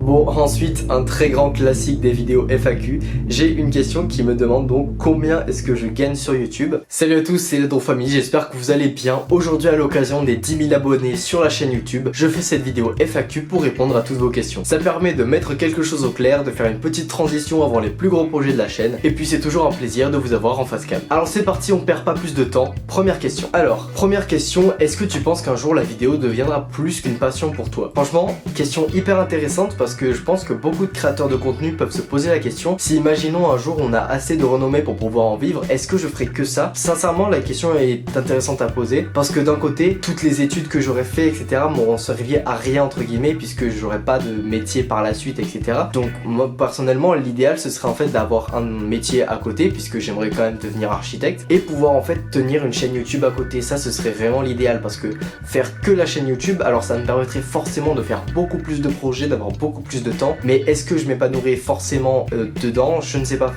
Bon, ensuite, un très grand classique des vidéos FAQ, j'ai une question qui me demande donc combien est-ce que je gagne sur YouTube. Salut à tous, c'est Ledron Family, j'espère que vous allez bien. Aujourd'hui, à l'occasion des 10 000 abonnés sur la chaîne YouTube, je fais cette vidéo FAQ pour répondre à toutes vos questions. Ça permet de mettre quelque chose au clair, de faire une petite transition avant les plus gros projets de la chaîne, et puis c'est toujours un plaisir de vous avoir en face cam. Alors c'est parti, on perd pas plus de temps. Première question. Alors, première question, est-ce que tu penses qu'un jour la vidéo deviendra plus qu'une passion pour toi? Franchement, question hyper intéressante parce que je pense que beaucoup de créateurs de contenu peuvent se poser la question, si imaginons un jour on a assez de renommée pour pouvoir en vivre, est-ce que je ferai que ça? Sincèrement, la question est intéressante à poser parce que d'un côté, toutes les études que j'aurais fait, etc. m'auront servi à rien entre guillemets puisque j'aurais pas de métier par la suite, etc. Donc moi personnellement, l'idéal ce serait en fait d'avoir un métier à côté puisque j'aimerais quand même devenir architecte et pouvoir en fait tenir une chaîne YouTube à côté. Ça ce serait vraiment l'idéal parce que faire que la chaîne YouTube, alors ça me permettrait forcément de faire beaucoup plus de projets, d'avoir beaucoup plus de temps, mais est-ce que je m'épanouirais forcément dedans? Je ne sais pas.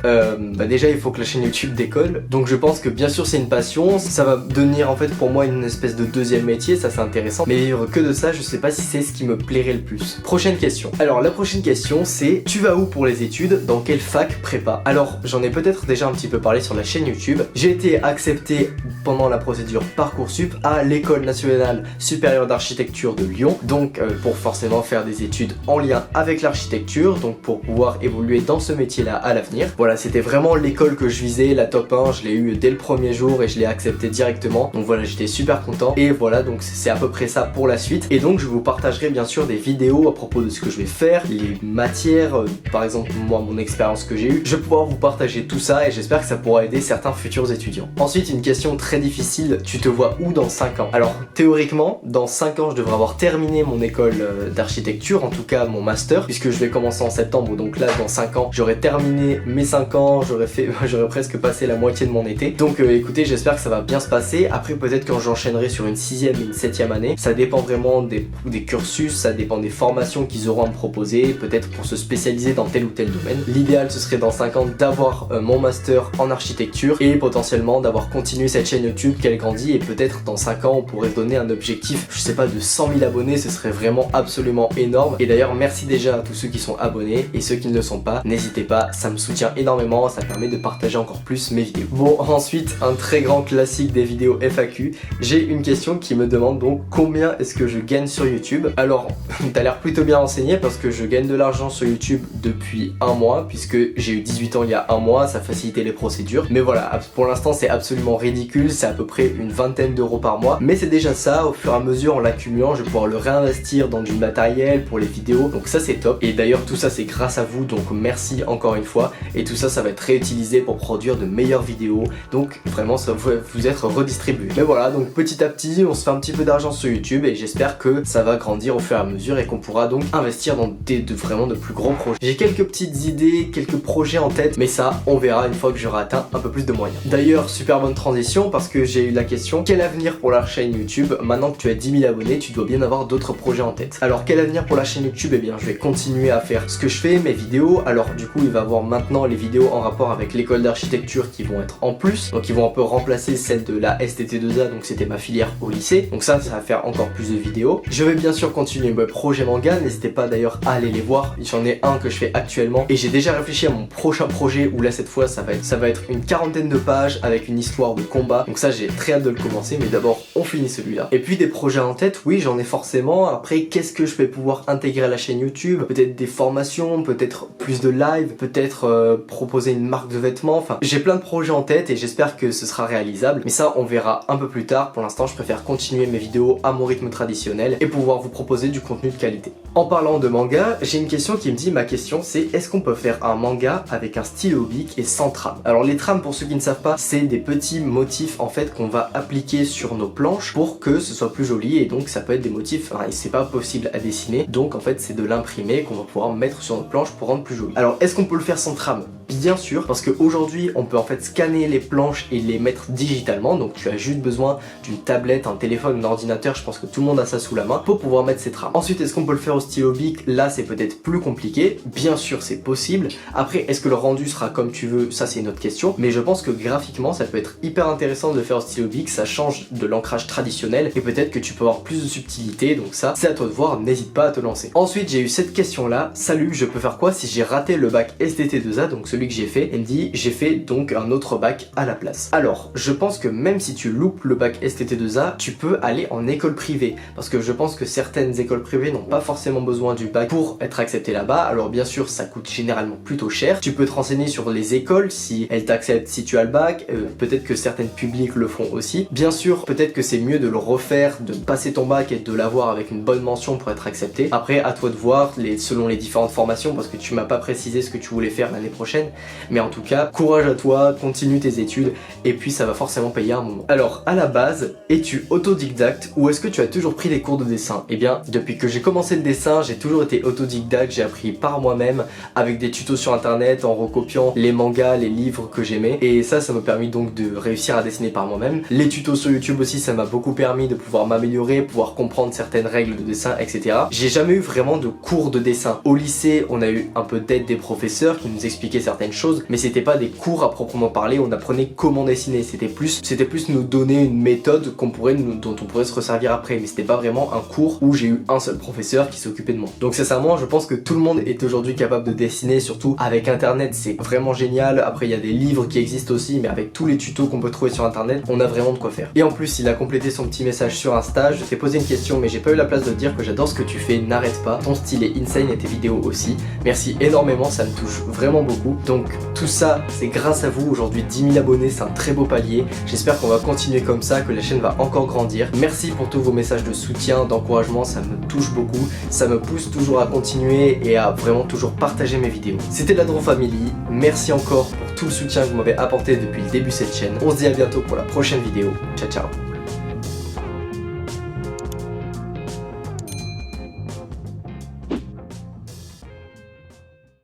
Déjà il faut que la chaîne YouTube décolle, donc je pense que bien sûr c'est une passion, ça va devenir en fait pour moi une espèce de deuxième métier, ça c'est intéressant, mais vivre que de ça, je sais pas si c'est ce qui me plairait le plus. Prochaine question. Alors la prochaine question c'est, tu vas où pour les études? Dans quelle fac prépa? Alors j'en ai peut-être déjà un petit peu parlé sur la chaîne YouTube, j'ai été accepté pendant la procédure Parcoursup à l'École nationale supérieure d'architecture de Lyon, donc pour forcément faire des études en lien avec l'architecture, donc pour pouvoir évoluer dans ce métier là à l'avenir. Voilà, c'était vraiment l'école que je visais, la top 1, je l'ai eu dès le premier jour et je l'ai accepté directement, donc voilà, j'étais super content et voilà, donc c'est à peu près ça pour la suite. Et donc je vous partagerai bien sûr des vidéos à propos de ce que je vais faire, les matières, par exemple moi mon expérience que j'ai eue, je vais pouvoir vous partager tout ça et j'espère que ça pourra aider certains futurs étudiants. Ensuite, une question très difficile, tu te vois où dans 5 ans? Alors théoriquement, dans 5 ans je devrais avoir terminé mon école d'architecture, en tout cas mon master, puisque je vais commencer en septembre, donc là dans 5 ans j'aurai terminé mes 5 ans, j'aurais presque passé la moitié de mon été. Donc écoutez, j'espère que ça va bien se passer. Après peut-être quand j'enchaînerai sur une 6e et une 7e année, ça dépend vraiment des cursus, ça dépend des formations qu'ils auront à me proposer, peut-être pour se spécialiser dans tel ou tel domaine. L'idéal ce serait dans 5 ans d'avoir mon master en architecture et potentiellement d'avoir continué cette chaîne YouTube, qu'elle grandit, et peut-être dans 5 ans on pourrait donner un objectif, je sais pas, de 100 000 abonnés, ce serait vraiment absolument énorme. Et d'ailleurs merci déjà à tous ceux qui sont abonnés, et ceux qui ne le sont pas, n'hésitez pas, ça me soutient énormément, ça permet de partager encore plus mes vidéos. Bon, ensuite, un très grand classique des vidéos FAQ, j'ai une question qui me demande donc combien est-ce que je gagne sur YouTube. Alors, t'as l'air plutôt bien renseigné parce que je gagne de l'argent sur YouTube depuis un mois, puisque j'ai eu 18 ans il y a un mois, ça facilitait les procédures. Mais voilà, pour l'instant c'est absolument ridicule, c'est à peu près une vingtaine d'euros par mois, mais c'est déjà ça. Au fur et à mesure, en l'accumulant, je vais pouvoir le réinvestir dans du matériel pour les vidéos, donc ça c'est top. Et d'ailleurs tout ça c'est grâce à vous, donc merci encore une fois, et tout ça ça va être réutilisé pour produire de meilleures vidéos, donc vraiment ça va vous être redistribué. Mais voilà, donc petit à petit on se fait un petit peu d'argent sur YouTube et j'espère que ça va grandir au fur et à mesure et qu'on pourra donc investir dans vraiment de plus gros projets. J'ai quelques petites idées, quelques projets en tête, mais ça on verra une fois que j'aurai atteint un peu plus de moyens. D'ailleurs, super bonne transition parce que j'ai eu la question, quel avenir pour la chaîne YouTube? Maintenant que tu as 10 000 abonnés, tu dois bien avoir d'autres projets en tête. Alors quel avenir pour la chaîne YouTube? Eh bien je vais continuer à faire ce que je fais, mes vidéos. Alors du coup il va y avoir maintenant les vidéos en rapport avec l'école d'architecture qui vont être en plus, donc ils vont un peu remplacer celle de la STT2A, donc c'était ma filière au lycée, donc ça va faire encore plus de vidéos. Je vais bien sûr continuer mes projets manga, n'hésitez pas d'ailleurs à aller les voir, j'en ai un que je fais actuellement et j'ai déjà réfléchi à mon prochain projet où là cette fois ça va être une 40aine de pages avec une histoire de combat, donc ça j'ai très hâte de le commencer, mais d'abord on finit celui-là. Et puis des projets en tête, oui j'en ai forcément. Après qu'est-ce que je vais pouvoir intégrer à la chaîne YouTube? Peut-être des formations, peut-être plus de live, peut-être proposer une marque de vêtements, enfin j'ai plein de projets en tête et j'espère que ce sera réalisable, mais ça on verra un peu plus tard. Pour l'instant je préfère continuer mes vidéos à mon rythme traditionnel et pouvoir vous proposer du contenu de qualité. En parlant de manga, j'ai une question qui me dit, ma question c'est, est-ce qu'on peut faire un manga avec un stylo bic et sans trame? Alors les trames, pour ceux qui ne savent pas, c'est des petits motifs en fait qu'on va appliquer sur nos planches pour que ce soit plus joli, et donc ça peut être des motifs, enfin, c'est pas possible à dessiner, donc en fait c'est de l'imprimé qu'on va pouvoir mettre sur nos planches pour rendre plus joli. Alors est-ce qu'on peut le faire sans trame? bien sûr, parce qu'aujourd'hui on peut en fait scanner les planches et les mettre digitalement, donc tu as juste besoin d'une tablette, un téléphone, un ordinateur, je pense que tout le monde a ça sous la main pour pouvoir mettre ses trames. Ensuite, est-ce qu'on peut le faire au stylo bic? Là c'est peut-être plus compliqué, bien sûr c'est possible. Après, est-ce que le rendu sera comme tu veux? Ça c'est une autre question, mais je pense que graphiquement ça peut être hyper intéressant de le faire au stylo bic, ça change de l'ancrage traditionnel et peut-être que tu peux avoir plus de subtilité, donc ça c'est à toi de voir, n'hésite pas à te lancer. Ensuite j'ai eu cette question là: salut, je peux faire quoi si j'ai raté le bac STT2A, donc celui que j'ai fait? Elle me dit: j'ai fait donc un autre bac à la place. Alors je pense que même si tu loupes le bac STT2A, tu peux aller en école privée, parce que je pense que certaines écoles privées n'ont pas forcément besoin du bac pour être accepté là-bas. Alors bien sûr ça coûte généralement plutôt cher, tu peux te renseigner sur les écoles si elles t'acceptent si tu as le bac, peut-être que certaines publiques le font aussi. Bien sûr peut-être que c'est mieux de le refaire, de passer ton bac et de l'avoir avec une bonne mention pour être accepté. Après à toi de voir selon les différentes formations, parce que tu m'as pas précisé ce que tu voulais faire l'année prochaine, mais en tout cas courage à toi, continue tes études et puis ça va forcément payer à un moment. Alors à la base, es-tu autodidacte ou est-ce que tu as toujours pris des cours de dessin? Eh bien depuis que j'ai commencé le dessin, j'ai toujours été autodidacte, j'ai appris par moi-même avec des tutos sur internet, en recopiant les mangas, les livres que j'aimais, et ça m'a permis donc de réussir à dessiner par moi-même. Les tutos sur YouTube aussi, ça m'a beaucoup permis de pouvoir m'améliorer, pouvoir comprendre certaines règles de dessin, etc. J'ai jamais eu vraiment de cours de dessin. Au lycée, on a eu un peu d'aide des professeurs qui nous expliquaient certaines choses, mais c'était pas des cours à proprement parler, on apprenait comment dessiner, c'était plus nous donner une méthode dont on pourrait se resservir après, mais c'était pas vraiment un cours où j'ai eu un seul professeur qui s'occupait de moi. Donc sincèrement, je pense que tout le monde est aujourd'hui capable de dessiner, surtout avec internet, c'est vraiment génial. Après il y a des livres qui existent aussi, mais avec tous les tutos qu'on peut trouver sur internet, on a vraiment de quoi faire. Et en plus il a complété son petit message sur Insta: je t'ai posé une question mais j'ai pas eu la place de te dire que j'adore ce que tu fais, n'arrête pas, ton style est insane et tes vidéos aussi. Merci énormément, ça me touche vraiment beaucoup. Donc tout ça c'est grâce à vous. Aujourd'hui 10 000 abonnés, c'est un très beau palier, j'espère qu'on va continuer comme ça, que la chaîne va encore grandir. Merci pour tous vos messages de soutien, d'encouragement, ça me touche beaucoup, ça me pousse toujours à continuer et à vraiment toujours partager mes vidéos. C'était la Draw Family, merci encore pour tout le soutien que vous m'avez apporté depuis le début de cette chaîne. On se dit à bientôt pour la prochaine vidéo, ciao ciao.